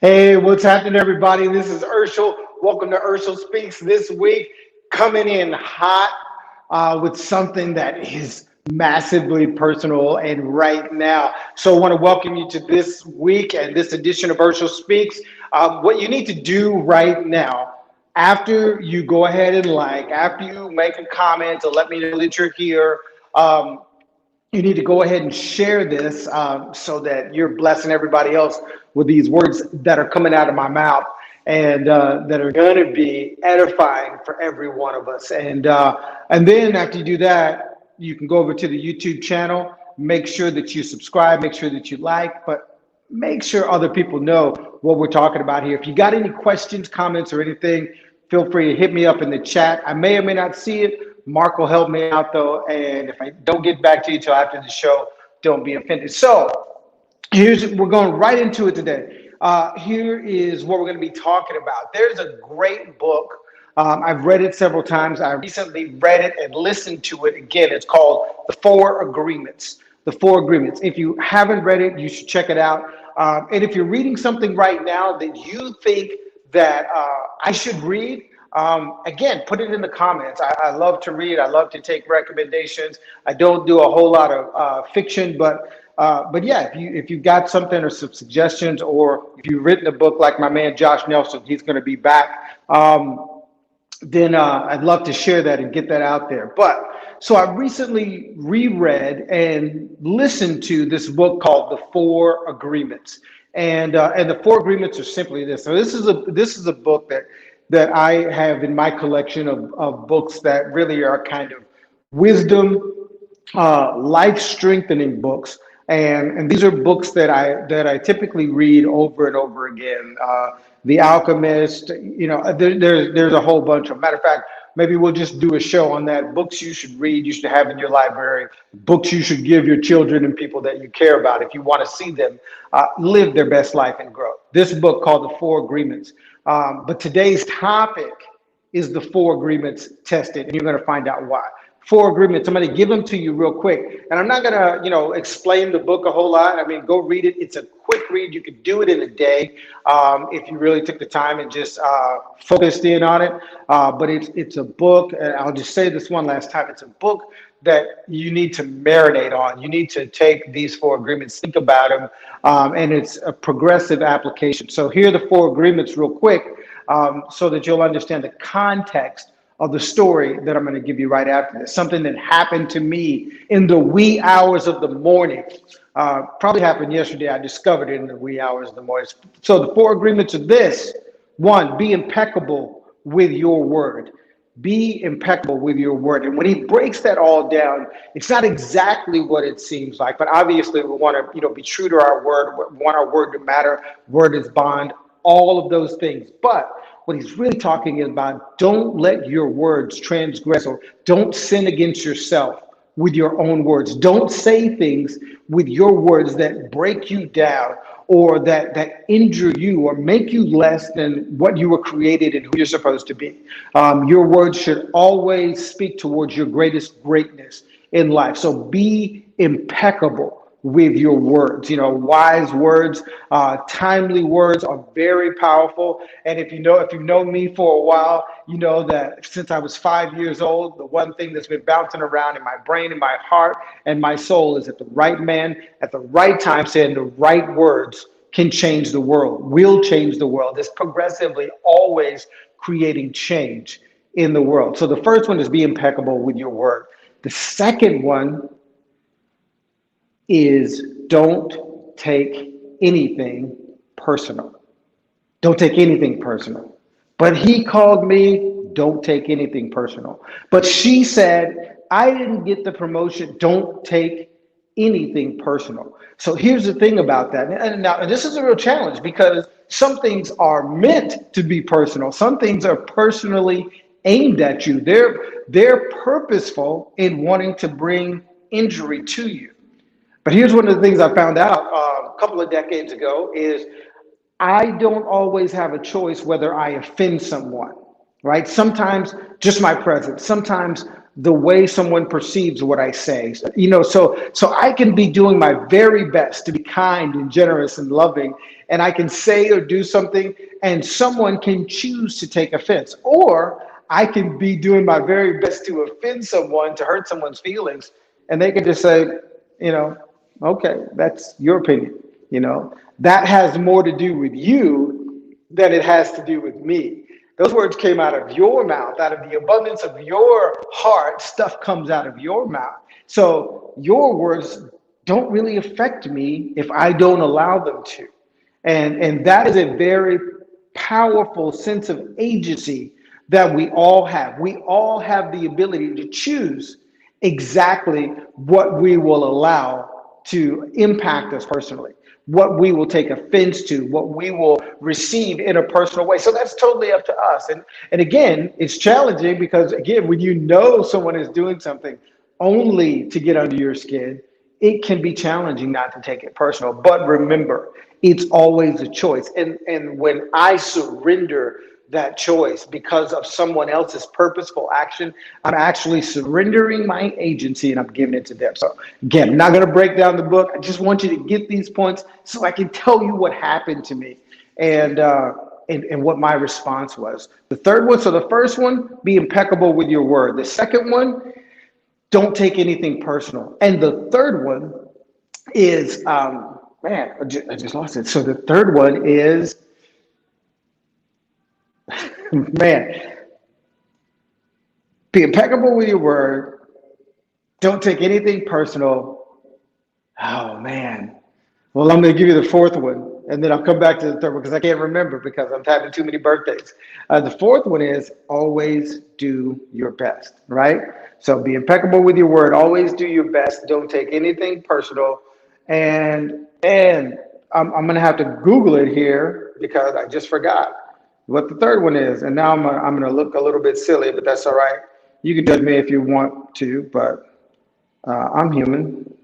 Hey, what's happening, everybody? This is Urshel. Welcome to Urshel Speaks. This week, coming in hot with something that is massively personal and right now. So, I want to welcome you to this week and this edition of Urshel Speaks. What you need to do right now, after you go ahead and after you make a comment to let me know that you're here, um, you need to go ahead and share this so that you're blessing everybody else with these words that are coming out of my mouth and that are going to be edifying for every one of us. And then after you do that, you can go over to the YouTube channel. Make sure that you subscribe. Make sure that you like, but make sure other people know what we're talking about here. If you got any questions, comments, or anything, feel free to hit me up in the chat. I may or may not see it. Mark will help me out though, and if I don't get back to you till after the show, don't be offended. So we're going right into it today. Here is what we're going to be talking about. There's a great book. I've read it several times. I recently read it and listened to it again. It's called The Four Agreements. The Four Agreements. If you haven't read it, you should check it out. And if you're reading something right now that you think that I should read, again, put it in the comments. I love to read. I love to take recommendations. I don't do a whole lot of fiction, but yeah, if you got something or some suggestions, or if you've written a book like my man Josh Nelson, he's going to be back. Then I'd love to share that and get that out there. But so I recently reread and listened to this book called The Four Agreements, and the Four Agreements are simply this. So this is a book that I have in my collection of books that really are kind of wisdom, life strengthening books. And these are books that I typically read over and over again. The Alchemist, there's a whole bunch of. Matter of fact, maybe we'll just do a show on that. Books you should read, you should have in your library. Books you should give your children and people that you care about if you want to see them live their best life and grow. This book called The Four Agreements. But today's topic is the Four Agreements tested, and you're going to find out why. Four agreements. I'm going to give them to you real quick, and I'm not going to, explain the book a whole lot. I mean, go read it. It's a quick read. You could do it in a day if you really took the time and just focused in on it. But it's a book, and I'll just say this one last time. It's a book that you need to marinate on. You need to take these four agreements, think about them, and it's a progressive application. So here are the four agreements real quick so that you'll understand the context of the story that I'm going to give you right after this. Something that happened to me in the wee hours of the morning. Probably happened yesterday. I discovered it in the wee hours of the morning. So the four agreements are this. One, be impeccable with your word. Be impeccable with your word. And when he breaks that all down, it's not exactly what it seems like, but obviously we want to, be true to our word. We want our word to matter. Word is bond, all of those things. But what he's really talking about, don't let your words transgress, or don't sin against yourself with your own words. Don't say things with your words that break you down, or that injure you, or make you less than what you were created and who you're supposed to be. Your words should always speak towards your greatest greatness in life. So be impeccable with your words. Wise words, timely words are very powerful. And if you've known me for a while, you know that since I was 5 years old, the one thing that's been bouncing around in my brain and my heart and my soul is that the right man at the right time saying the right words can change the world, will change the world. It's progressively always creating change in the world. So the first one is be impeccable with your word. The second one is don't take anything personal. Don't take anything personal. But he called me, don't take anything personal. But she said, I didn't get the promotion, don't take anything personal. So here's the thing about that. And now this is a real challenge, because some things are meant to be personal. Some things are personally aimed at you. They're purposeful in wanting to bring injury to you. But here's one of the things I found out a couple of decades ago is I don't always have a choice whether I offend someone, right? Sometimes just my presence, sometimes the way someone perceives what I say, so I can be doing my very best to be kind and generous and loving and I can say or do something, and someone can choose to take offense. Or I can be doing my very best to offend someone, to hurt someone's feelings, and they can just say, you know, okay, that's your opinion. That has more to do with you than it has to do with me. Those words came out of your mouth, out of the abundance of your heart, stuff comes out of your mouth. So your words don't really affect me if I don't allow them to. And that is a very powerful sense of agency that we all have. We all have the ability to choose exactly what we will allow to impact us personally, what we will take offense to, what we will receive in a personal way. So that's totally up to us. And again, it's challenging because, again, when you know someone is doing something only to get under your skin, it can be challenging not to take it personal. But remember, it's always a choice. And when I surrender that choice because of someone else's purposeful action, I'm actually surrendering my agency and I'm giving it to them. So again, I'm not going to break down the book. I just want you to get these points so I can tell you what happened to me and what my response was. The third one, so the first one, be impeccable with your word. The second one, don't take anything personal. And the third one is, man, I just lost it. So the third one is, man, be impeccable with your word. Don't take anything personal. Oh, man. Well, I'm going to give you the fourth one, and then I'll come back to the third one because I can't remember because I'm having too many birthdays. The fourth one is always do your best, right? So be impeccable with your word. Always do your best. Don't take anything personal. And I'm going to have to Google it here because I just forgot what the third one is. And now I'm going to look a little bit silly, but that's all right. You can judge me if you want to, but I'm human.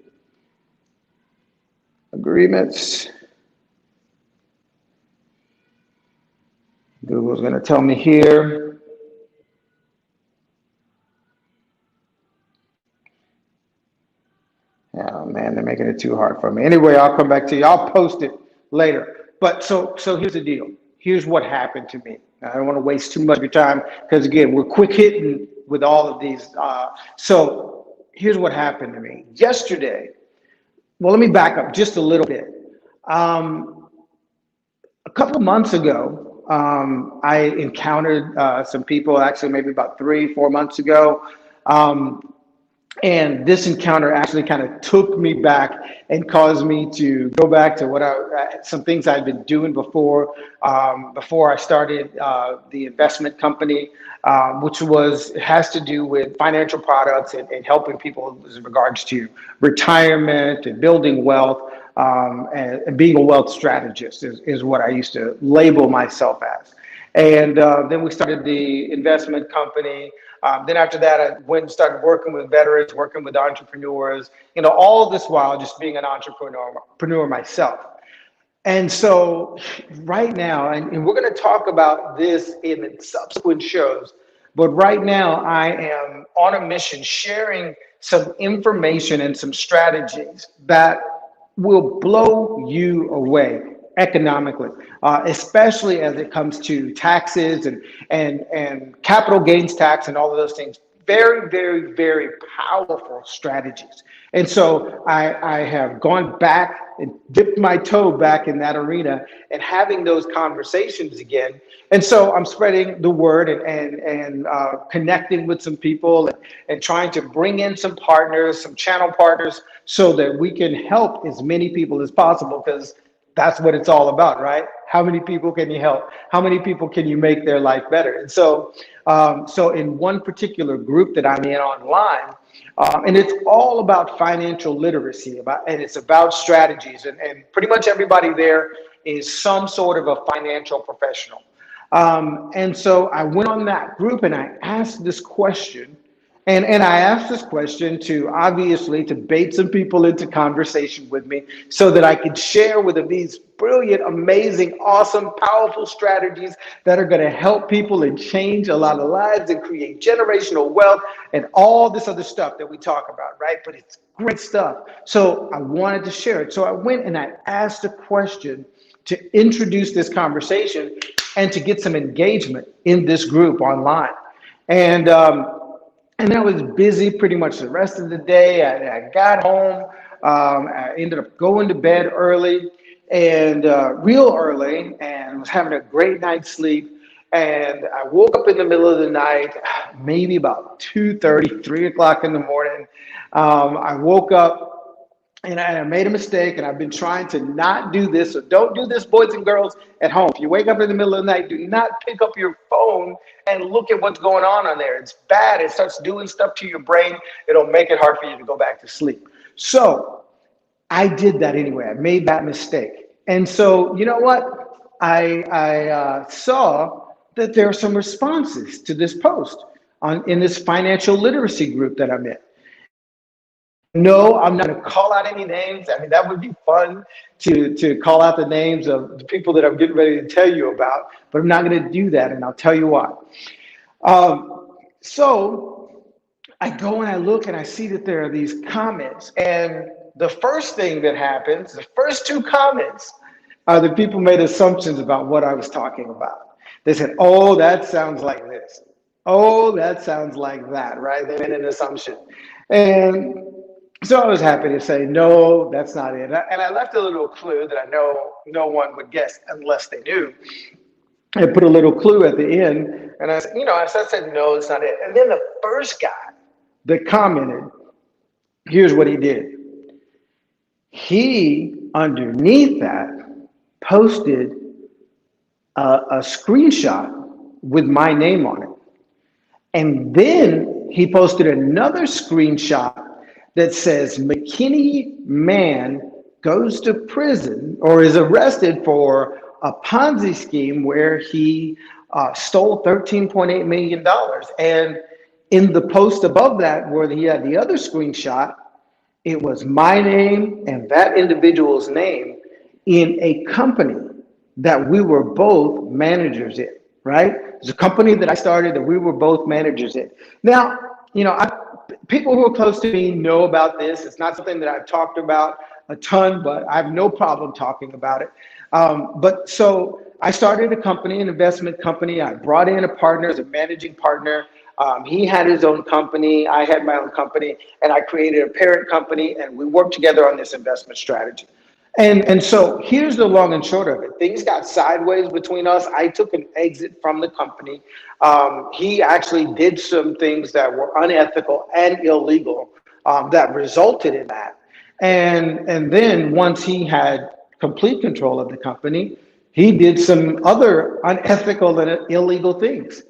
Agreements. Google's going to tell me here. Oh man, they're making it too hard for me. Anyway, I'll come back to you. I'll post it later. But so here's the deal. Here's what happened to me. I don't want to waste too much of your time because again, we're quick hitting with all of these. So here's what happened to me yesterday. Well, let me back up just a little bit. A couple of months ago, I encountered some people, actually maybe about 3-4 months ago. And this encounter actually kind of took me back and caused me to go back to some things I'd been doing before I started the investment company, which has to do with financial products and helping people in regards to retirement and building wealth, and being a wealth strategist is what I used to label myself as. And then we started the investment company. Then after that, I went and started working with veterans, working with entrepreneurs, all this while just being an entrepreneur myself. And so right now, and we're going to talk about this in subsequent shows, but right now I am on a mission sharing some information and some strategies that will blow you away economically, especially as it comes to taxes and capital gains tax and all of those things. Very, very, very powerful strategies. And so I have gone back and dipped my toe back in that arena and having those conversations again. And so I'm spreading the word and connecting with some people and trying to bring in some partners, some channel partners, so that we can help as many people as possible, because that's what it's all about, right? How many people can you help? How many people can you make their life better? And so in one particular group that I'm in online, and it's all about financial literacy, and it's about strategies, and pretty much everybody there is some sort of a financial professional. And so I went on that group and I asked this question. And I asked this question to obviously to bait some people into conversation with me so that I could share with them these brilliant, amazing, awesome, powerful strategies that are going to help people and change a lot of lives and create generational wealth and all this other stuff that we talk about, right? But it's great stuff. So I wanted to share it. So I went and I asked a question to introduce this conversation and to get some engagement in this group online. And and I was busy pretty much the rest of the day. I got home. I ended up going to bed early and real early, and was having a great night's sleep. And I woke up in the middle of the night, maybe about 2:30, 3 o'clock in the morning. I woke up and I made a mistake, and I've been trying to not do this. So don't do this, boys and girls at home. If you wake up in the middle of the night, do not pick up your phone and look at what's going on there. It's bad. It starts doing stuff to your brain. It'll make it hard for you to go back to sleep. So I did that anyway. I made that mistake. And so, you know what? I saw that there are some responses to this post in this financial literacy group that I'm in. No, I'm not going to call out any names. I mean, that would be fun to call out the names of the people that I'm getting ready to tell you about, but I'm not going to do that, and I'll tell you why. So I go and I look and I see that there are these comments, and the first thing that happens, the first two comments, are the people made assumptions about what I was talking about. They said, "Oh, that sounds like this. Oh, that sounds like that," right? They made an assumption. And so I was happy to say, no, that's not it. And I left a little clue that I know no one would guess unless they knew. I put a little clue at the end, and I said, no, it's not it. And then the first guy that commented, here's what he did. He, underneath that, posted a screenshot with my name on it. And then he posted another screenshot that says McKinney man goes to prison or is arrested for a Ponzi scheme where he stole $13.8 million. And in the post above that, where he had the other screenshot, it was my name and that individual's name in a company that we were both managers in, right? It's a company that I started that we were both managers in. Now, people who are close to me know about this. It's not something that I've talked about a ton, but I have no problem talking about it. But so I started a company, an investment company. I brought in a partner as a managing partner. He had his own company. I had my own company, and I created a parent company, and we worked together on this investment strategy. And so here's the long and short of it. Things got sideways between us. I took an exit from the company. He actually did some things that were unethical and illegal that resulted in that. And then once he had complete control of the company, he did some other unethical and illegal things.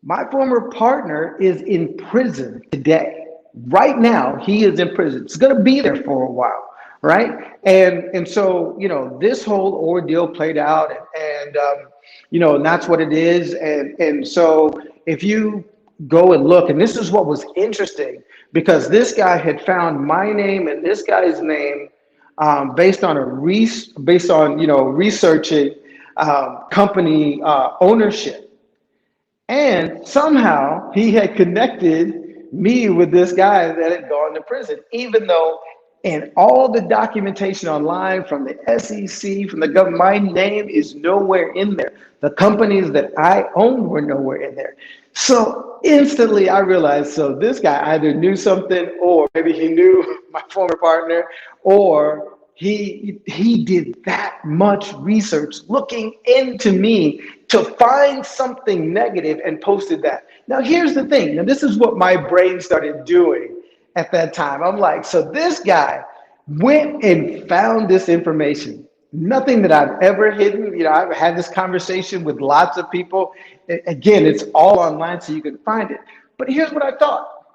My former partner is in prison today. Right now, he is in prison. It's going to be there for a while. Right. And so, this whole ordeal played out and that's what it is. And so if you go and look, and this is what was interesting, because this guy had found my name and this guy's name based on researching company ownership. And somehow he had connected me with this guy that had gone to prison, even though and all the documentation online from the SEC, from the government, my name is nowhere in there. The companies that I owned were nowhere in there. So instantly I realized, so this guy either knew something, or maybe he knew my former partner, or he did that much research looking into me to find something negative and posted that. Now here's the thing. Now this is what my brain started doing at that time. I'm like, so this guy went and found this information. Nothing that I've ever hidden. I've had this conversation with lots of people. Again, it's all online, so you can find it. But here's what I thought.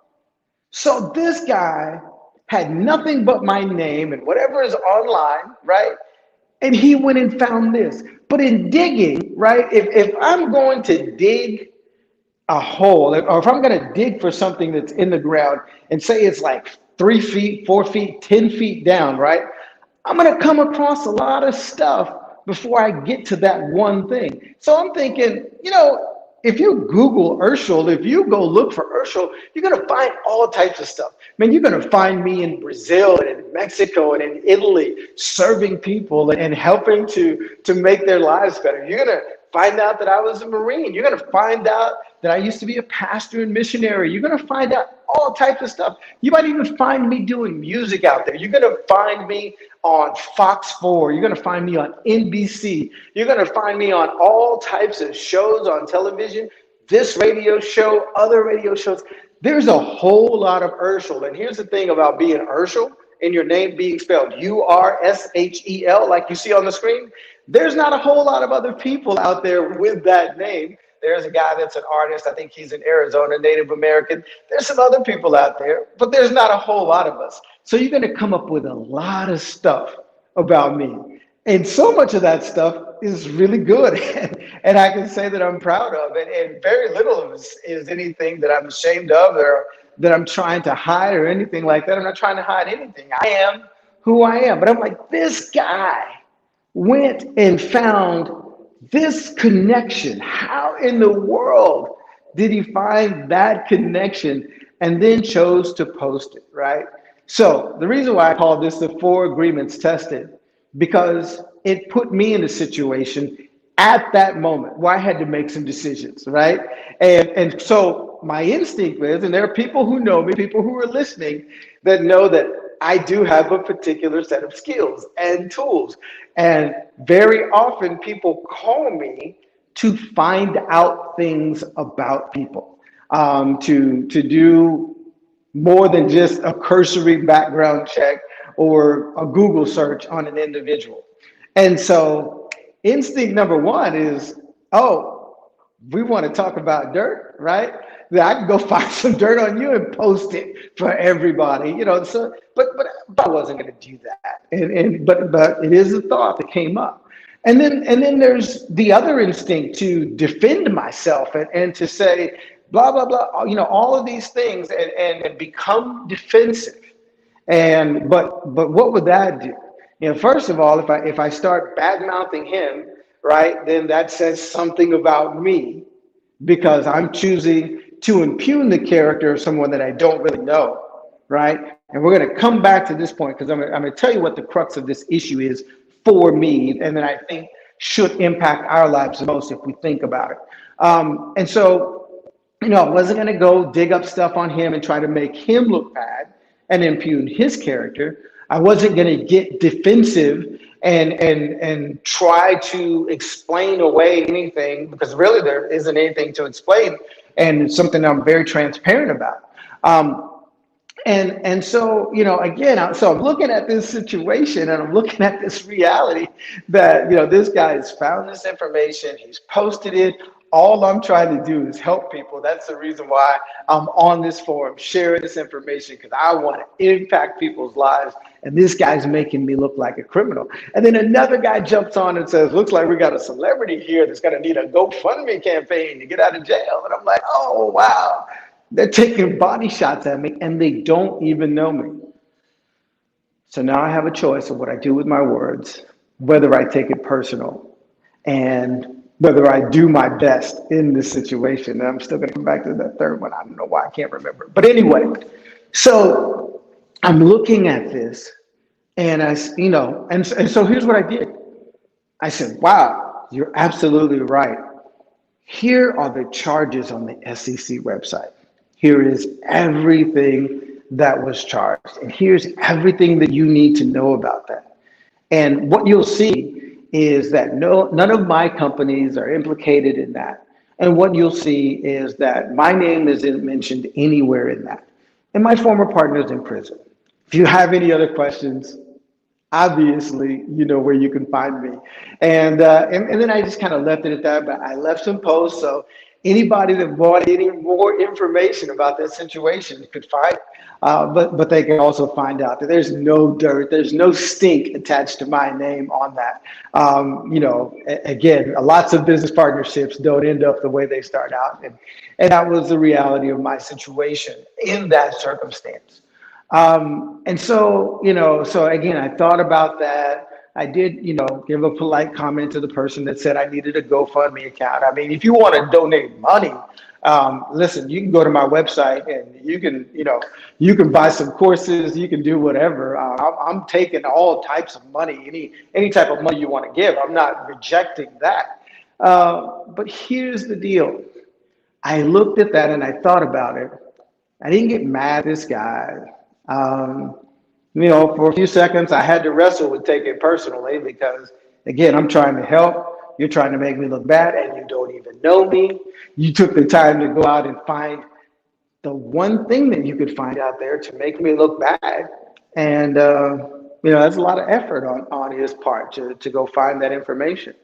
So this guy had nothing but my name and whatever is online, right? And he went and found this. But in digging, right, if I'm going to dig a hole, or if I'm going to dig for something that's in the ground and say it's like 3 feet, 4 feet, 10 feet down, right? I'm going to come across a lot of stuff before I get to that one thing. So I'm thinking, if you Google Urshel, if you go look for Urshel, you're going to find all types of stuff. Man, you're going to find me in Brazil and in Mexico and in Italy serving people and helping to make their lives better. You're going to find out that I was a Marine. You're going to find out that I used to be a pastor and missionary. You're going to find out all types of stuff. You might even find me doing music out there. You're going to find me on Fox 4. You're going to find me on NBC. You're going to find me on all types of shows on television, this radio show, other radio shows. There's a whole lot of Urshel. And here's the thing about being Urshel and your name being spelled Urshel, like you see on the screen. There's not a whole lot of other people out there with that name. There's a guy that's an artist. I think he's in Arizona, Native American. There's some other people out there, but there's not a whole lot of us. So you're going to come up with a lot of stuff about me. And so much of that stuff is really good. And I can say that I'm proud of it. And very little of it is anything that I'm ashamed of or that I'm trying to hide or anything like that. I'm not trying to hide anything. I am who I am. But I'm like, this guy went and found this connection. How in the world did he find that connection and then chose to post it, right? So the reason why I call this the 4 agreements tested, because it put me in a situation at that moment where I had to make some decisions, right? And so my instinct is, and there are people who know me, people who are listening that know that I do have a particular set of skills and tools. And very often people call me to find out things about people, to do more than just a cursory background check or a Google search on an individual. And so instinct number 1 is, oh, we want to talk about dirt, right? That I can go find some dirt on you and post it for everybody, you know. So, but I wasn't going to do that, but it is a thought that came up, and then there's the other instinct to defend myself and to say blah blah blah, you know, all of these things and become defensive, and but what would that do? You know, first of all, if I start bad mouthing him, right, then that says something about me because I'm choosing to impugn the character of someone that I don't really know, right? And we're going to come back to this point because I'm going to tell you what the crux of this issue is for me, and then I think should impact our lives the most if we think about it. And so, you know, I wasn't going to go dig up stuff on him and try to make him look bad and impugn his character. I wasn't going to get defensive and try to explain away anything because really there isn't anything to explain. And it's something I'm very transparent about. And so, you know, again, so I'm looking at this situation and I'm looking at this reality that, you know, this guy has found this information, he's posted it. All I'm trying to do is help people. That's the reason why I'm on this forum, sharing this information, because I want to impact people's lives. And this guy's making me look like a criminal. And then another guy jumps on and says, looks like we got a celebrity here that's going to need a GoFundMe campaign to get out of jail. And I'm like, oh, wow. They're taking body shots at me and they don't even know me. So now I have a choice of what I do with my words, whether I take it personal and whether I do my best in this situation. And I'm still going to come back to that third one. I don't know why I can't remember. But anyway, so I'm looking at this and and so here's what I did. I said, wow, you're absolutely right. Here are the charges on the SEC website. Here is everything that was charged. And here's everything that you need to know about that. And what you'll see is that none of my companies are implicated in that. And what you'll see is that my name isn't mentioned anywhere in that. And my former partner is in prison. If you have any other questions, obviously, you know where you can find me. And then I just kind of left it at that, but I left some posts. So anybody that wanted any more information about that situation could find it. But they can also find out that there's no dirt, there's no stink attached to my name on that. You know, again, lots of business partnerships don't end up the way they start out. And that was the reality of my situation in that circumstance. And so, you know, so again, I thought about that. I did, give a polite comment to the person that said I needed a GoFundMe account. I mean, if you want to donate money, listen, you can go to my website and you can buy some courses, you can do whatever. I'm taking all types of money, any type of money you want to give. I'm not rejecting that. But here's the deal. I looked at that and I thought about it. I didn't get mad at this guy. For a few seconds, I had to wrestle with taking it personally because, again, I'm trying to help. You're trying to make me look bad and you don't even know me. You took the time to go out and find the one thing that you could find out there to make me look bad. And, that's a lot of effort on his part to go find that information.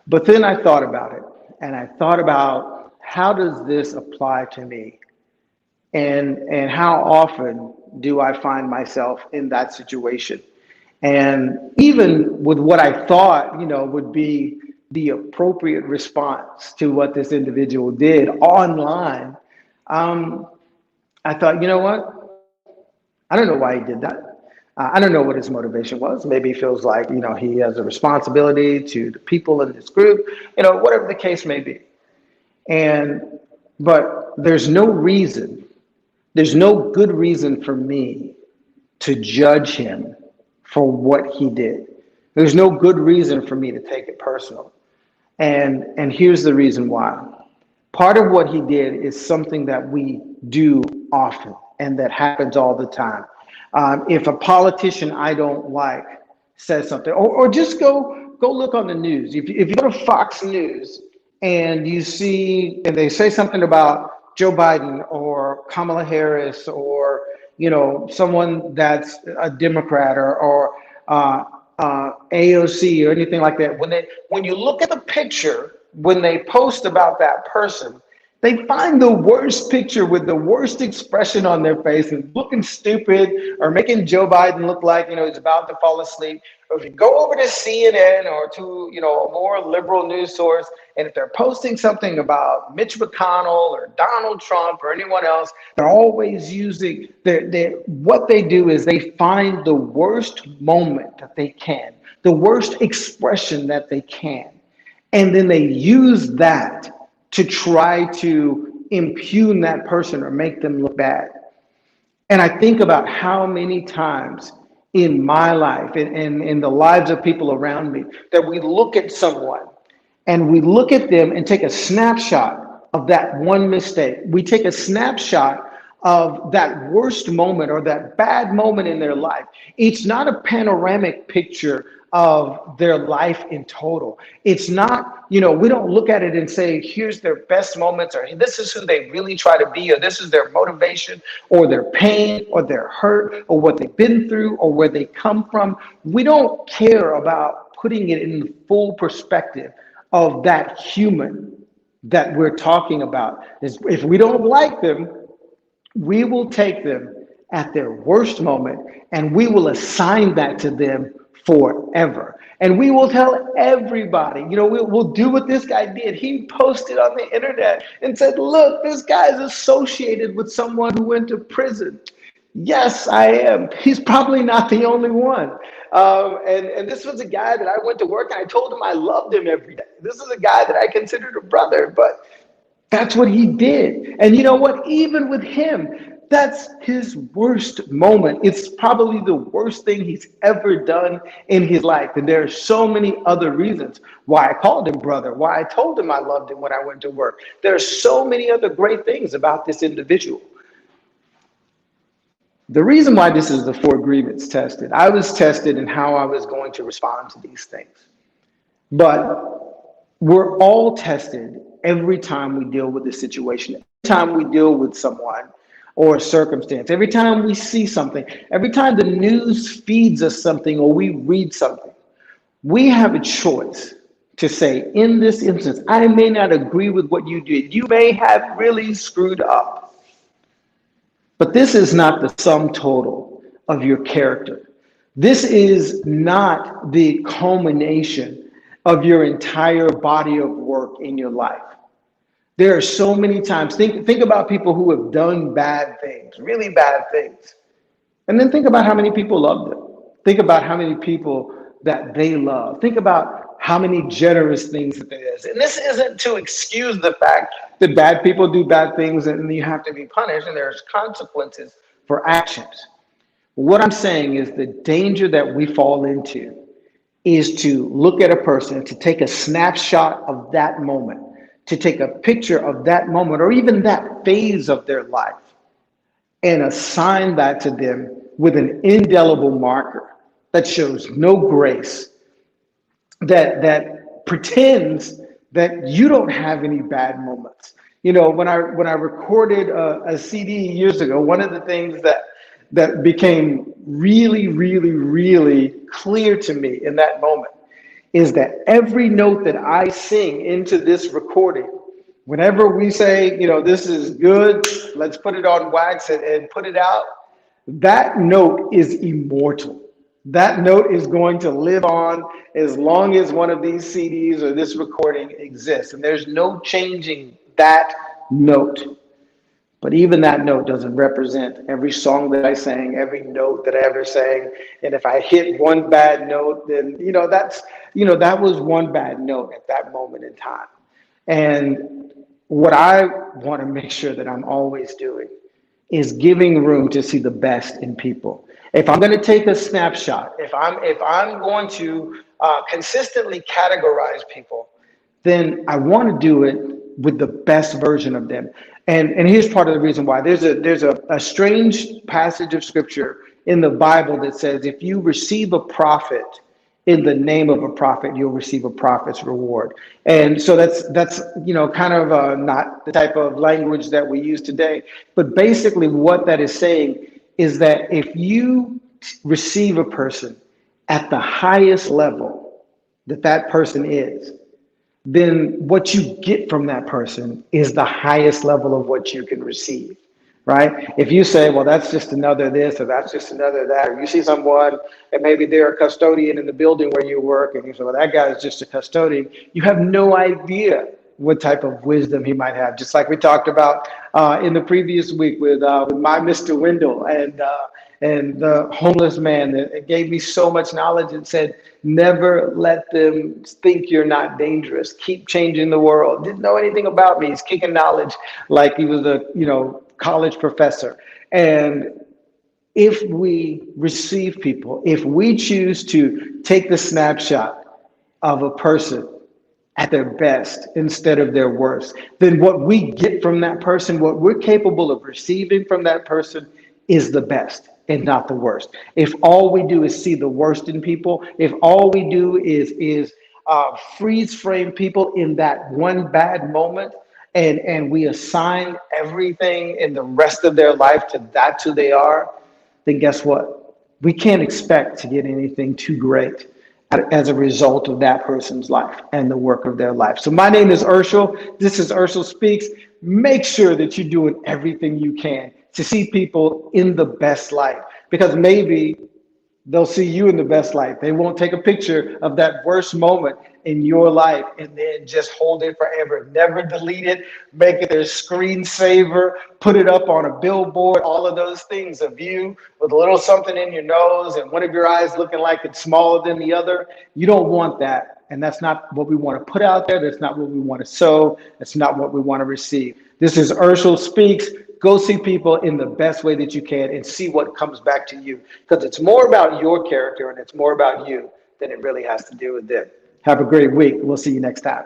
But then I thought about it, and I thought about how does this apply to me? And how often do I find myself in that situation? And even with what I thought, would be the appropriate response to what this individual did online, I thought, you know what? I don't know why he did that. I don't know what his motivation was. Maybe he feels like, he has a responsibility to the people in this group, whatever the case may be. But there's no good reason for me to judge him for what he did. There's no good reason for me to take it personal. And here's the reason why. Part of what he did is something that we do often and that happens all the time. If a politician I don't like says something, or just go look on the news. If you go to Fox News and you see, and they say something about Joe Biden or Kamala Harris or, someone that's a Democrat or AOC or anything like that, when you look at the picture, when they post about that person, they find the worst picture with the worst expression on their face and looking stupid or making Joe Biden look like, he's about to fall asleep. Or if you go over to CNN or to, a more liberal news source, and if they're posting something about Mitch McConnell or Donald Trump or anyone else, they're always using what they do is they find the worst moment that they can, the worst expression that they can. And then they use that to try to impugn that person or make them look bad. And I think about how many times in my life and in the lives of people around me that we look at someone and we look at them and take a snapshot of that one mistake. We take a snapshot of that worst moment or that bad moment in their life. It's not a panoramic picture of their life in total. It's not, we don't look at it and say, here's their best moments, or this is who they really try to be, or this is their motivation, or their pain, or their hurt, or what they've been through, or where they come from. We don't care about putting it in the full perspective of that human that we're talking about. If we don't like them, we will take them at their worst moment and we will assign that to them forever. And we will tell everybody, we'll do what this guy did. He posted on the internet and said, look, this guy is associated with someone who went to prison. Yes, I am. He's probably not the only one. And this was a guy that I went to work and I told him I loved him every day. This is a guy that I considered a brother, but that's what he did. And you know what? Even with him, that's his worst moment. It's probably the worst thing he's ever done in his life. And there are so many other reasons why I called him brother, why I told him I loved him when I went to work. There are so many other great things about this individual. The reason why this is the 4 agreements tested, I was tested in how I was going to respond to these things. But we're all tested every time we deal with a situation, every time we deal with someone or a circumstance, every time we see something, every time the news feeds us something or we read something, we have a choice to say, in this instance, I may not agree with what you did. You may have really screwed up. But this is not the sum total of your character. This is not the culmination of your entire body of work in your life. There are so many times, think about people who have done bad things, really bad things. And then think about how many people love them. Think about how many people that they love. Think about how many generous things that there is. And this isn't to excuse the fact that bad people do bad things and you have to be punished and there's consequences for actions. What I'm saying is the danger that we fall into is to look at a person, to take a snapshot of that moment, to take a picture of that moment or even that phase of their life and assign that to them with an indelible marker that shows no grace, that pretends that you don't have any bad moments. You know, when I recorded a CD years ago, one of the things that became really, really, really clear to me in that moment is that every note that I sing into this recording, whenever we say, you know, this is good, let's put it on wax and put it out, that note is immortal. That note is going to live on as long as one of these CDs or this recording exists. And there's no changing that note. But even that note doesn't represent every song that I sang, every note that I ever sang. And if I hit one bad note, then, that was one bad note at that moment in time. And what I want to make sure that I'm always doing is giving room to see the best in people. If I'm going to take a snapshot, if I'm going to consistently categorize people, then I want to do it with the best version of them. And here's part of the reason why. There's a strange passage of scripture in the Bible that says if you receive a prophet in the name of a prophet, you'll receive a prophet's reward. And so that's kind of not the type of language that we use today. But basically what that is saying is that if you receive a person at the highest level that person is, then what you get from that person is the highest level of what you can receive, right? If you say, well, that's just another this or that's just another that, or you see someone and maybe they're a custodian in the building where you work and you say, well, that guy is just a custodian, you have no idea what type of wisdom he might have. Just like we talked about in the previous week with my Mr. Wendell and the homeless man that gave me so much knowledge and said, never let them think you're not dangerous. Keep changing the world. Didn't know anything about me. He's kicking knowledge like he was a college professor. And if we receive people, if we choose to take the snapshot of a person at their best instead of their worst, then what we get from that person, what we're capable of receiving from that person is the best and not the worst. If all we do is see the worst in people, if all we do is freeze frame people in that one bad moment, and we assign everything in the rest of their life to that's who they are, then guess what? We can't expect to get anything too great as a result of that person's life and the work of their life. So my name is Urshel. This is Urshel Speaks. Make sure that you're doing everything you can to see people in the best light, because maybe they'll see you in the best light. They won't take a picture of that worst moment in your life and then just hold it forever. Never delete it, make it their screensaver, put it up on a billboard, all of those things of you with a little something in your nose and one of your eyes looking like it's smaller than the other. You don't want that. And that's not what we want to put out there. That's not what we want to sow. That's not what we want to receive. This is Urshel Speaks. Go see people in the best way that you can and see what comes back to you, because it's more about your character and it's more about you than it really has to do with them. Have a great week. We'll see you next time.